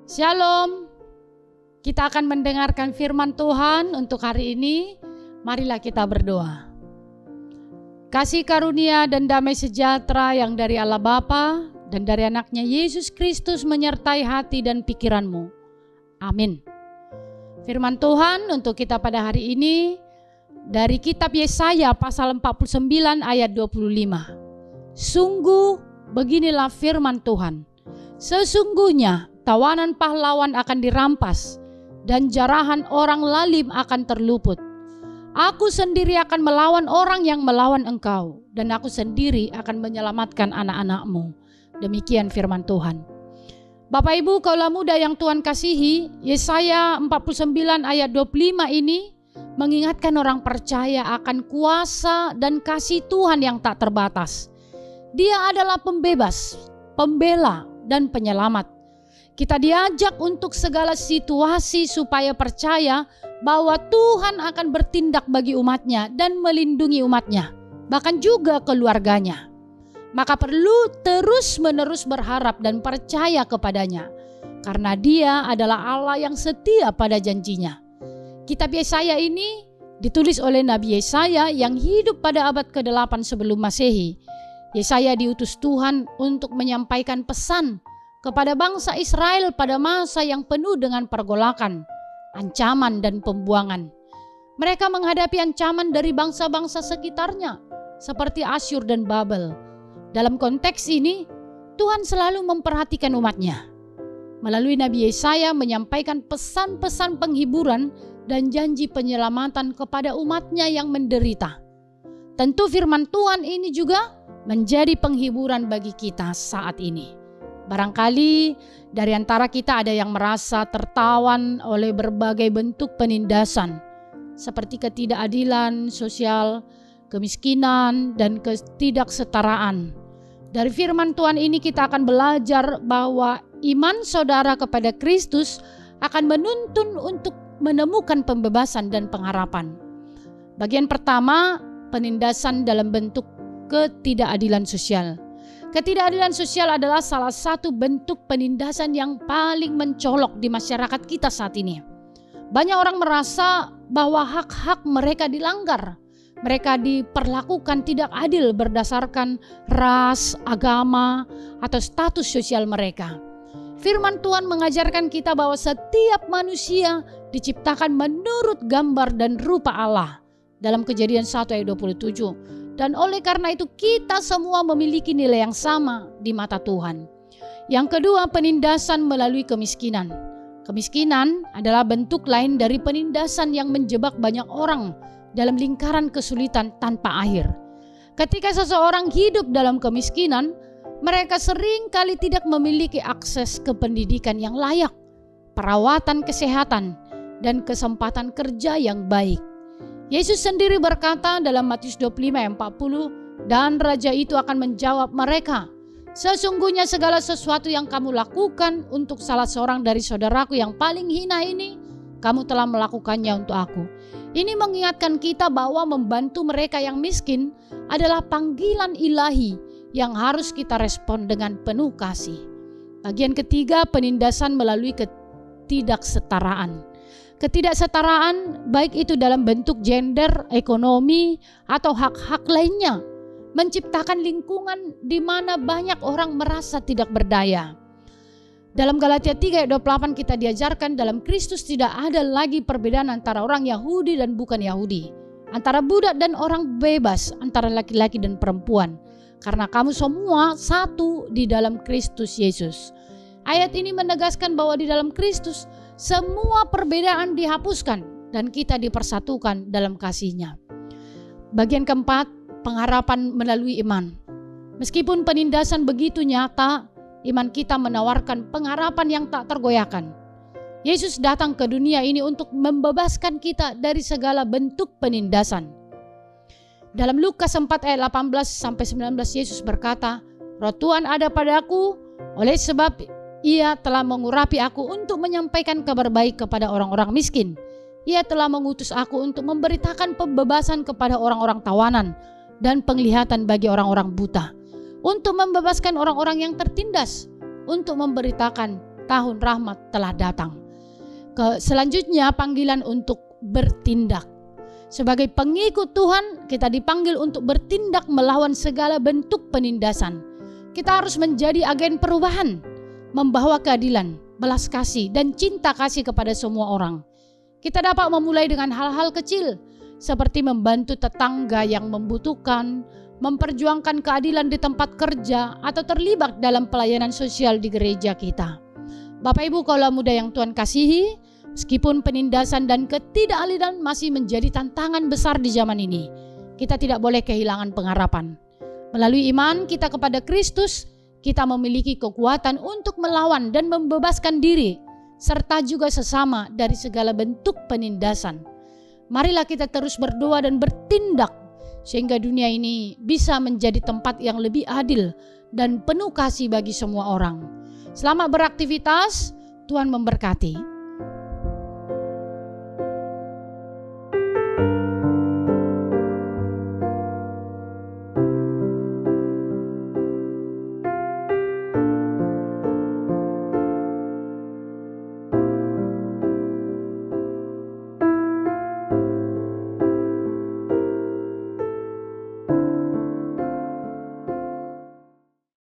Shalom. Kita akan mendengarkan firman Tuhan untuk hari ini. Marilah kita berdoa. Kasih karunia dan damai sejahtera yang dari Allah Bapa dan dari anaknya Yesus Kristus menyertai hati dan pikiranmu. Amin. Firman Tuhan untuk kita pada hari ini dari kitab Yesaya pasal 49 ayat 25. Sungguh beginilah firman Tuhan. Sesungguhnya tawanan pahlawan akan dirampas dan jarahan orang lalim akan terluput. Aku sendiri akan melawan orang yang melawan engkau, dan aku sendiri akan menyelamatkan anak-anakmu. Demikian firman Tuhan. Bapak Ibu kaulah muda yang Tuhan kasihi, Yesaya 49 ayat 25 ini mengingatkan orang percaya akan kuasa dan kasih Tuhan yang tak terbatas. Dia adalah pembebas, pembela, dan penyelamat. Kita diajak untuk segala situasi supaya percaya bahwa Tuhan akan bertindak bagi umatnya dan melindungi umatnya, bahkan juga keluarganya. Maka perlu terus-menerus berharap dan percaya kepadanya, karena Dia adalah Allah yang setia pada janjinya. Kitab Yesaya ini ditulis oleh Nabi Yesaya yang hidup pada abad ke-8 sebelum Masehi. Yesaya diutus Tuhan untuk menyampaikan pesan kepada bangsa Israel pada masa yang penuh dengan pergolakan, ancaman dan pembuangan. Mereka menghadapi ancaman dari bangsa-bangsa sekitarnya seperti Asyur dan Babel. Dalam konteks ini, Tuhan selalu memperhatikan umatnya. Melalui Nabi Yesaya menyampaikan pesan-pesan penghiburan dan janji penyelamatan kepada umatnya yang menderita. Tentu firman Tuhan ini juga menjadi penghiburan bagi kita saat ini. Barangkali dari antara kita ada yang merasa tertawan oleh berbagai bentuk penindasan seperti ketidakadilan sosial, kemiskinan, dan ketidaksetaraan. Dari firman Tuhan ini kita akan belajar bahwa iman saudara kepada Kristus akan menuntun untuk menemukan pembebasan dan pengharapan. Bagian pertama, penindasan dalam bentuk ketidakadilan sosial. Ketidakadilan sosial adalah salah satu bentuk penindasan yang paling mencolok di masyarakat kita saat ini. Banyak orang merasa bahwa hak-hak mereka dilanggar. Mereka diperlakukan tidak adil berdasarkan ras, agama, atau status sosial mereka. Firman Tuhan mengajarkan kita bahwa setiap manusia diciptakan menurut gambar dan rupa Allah. Dalam Kejadian 1 ayat 27. Dan oleh karena itu kita semua memiliki nilai yang sama di mata Tuhan. Yang kedua, penindasan melalui kemiskinan. Kemiskinan adalah bentuk lain dari penindasan yang menjebak banyak orang dalam lingkaran kesulitan tanpa akhir. Ketika seseorang hidup dalam kemiskinan, mereka sering kali tidak memiliki akses ke pendidikan yang layak, perawatan kesehatan, dan kesempatan kerja yang baik. Yesus sendiri berkata dalam Matius 25 ayat 40, dan raja itu akan menjawab mereka, sesungguhnya segala sesuatu yang kamu lakukan untuk salah seorang dari saudaraku yang paling hina ini, kamu telah melakukannya untuk aku. Ini mengingatkan kita bahwa membantu mereka yang miskin adalah panggilan ilahi yang harus kita respon dengan penuh kasih. Bagian ketiga, penindasan melalui ketidaksetaraan. Ketidaksetaraan baik itu dalam bentuk gender, ekonomi, atau hak-hak lainnya menciptakan lingkungan di mana banyak orang merasa tidak berdaya. Dalam Galatia 3 ayat 28 kita diajarkan dalam Kristus tidak ada lagi perbedaan antara orang Yahudi dan bukan Yahudi, antara budak dan orang bebas, antara laki-laki dan perempuan, karena kamu semua satu di dalam Kristus Yesus. Ayat ini menegaskan bahwa di dalam Kristus semua perbedaan dihapuskan dan kita dipersatukan dalam kasih-Nya. Bagian keempat, pengharapan melalui iman. Meskipun penindasan begitu nyata, iman kita menawarkan pengharapan yang tak tergoyahkan. Yesus datang ke dunia ini untuk membebaskan kita dari segala bentuk penindasan. Dalam Lukas 4 ayat 18-19 Yesus berkata, "Roh Tuhan ada padaku, oleh sebab Ia telah mengurapi aku untuk menyampaikan kabar baik kepada orang-orang miskin. Ia telah mengutus aku untuk memberitakan pembebasan kepada orang-orang tawanan dan penglihatan bagi orang-orang buta, untuk membebaskan orang-orang yang tertindas, untuk memberitakan tahun rahmat telah datang. Selanjutnya panggilan untuk bertindak. Sebagai pengikut Tuhan, kita dipanggil untuk bertindak melawan segala bentuk penindasan. Kita harus menjadi agen perubahan, membawa keadilan, belas kasih, dan cinta kasih kepada semua orang. Kita dapat memulai dengan hal-hal kecil, seperti membantu tetangga yang membutuhkan, memperjuangkan keadilan di tempat kerja, atau terlibat dalam pelayanan sosial di gereja kita. Bapak Ibu kaula muda yang Tuhan kasihi, meskipun penindasan dan ketidakadilan masih menjadi tantangan besar di zaman ini, kita tidak boleh kehilangan pengharapan. Melalui iman kita kepada Kristus, kita memiliki kekuatan untuk melawan dan membebaskan diri, serta juga sesama dari segala bentuk penindasan. Marilah kita terus berdoa dan bertindak, sehingga dunia ini bisa menjadi tempat yang lebih adil dan penuh kasih bagi semua orang. Selamat beraktivitas, Tuhan memberkati.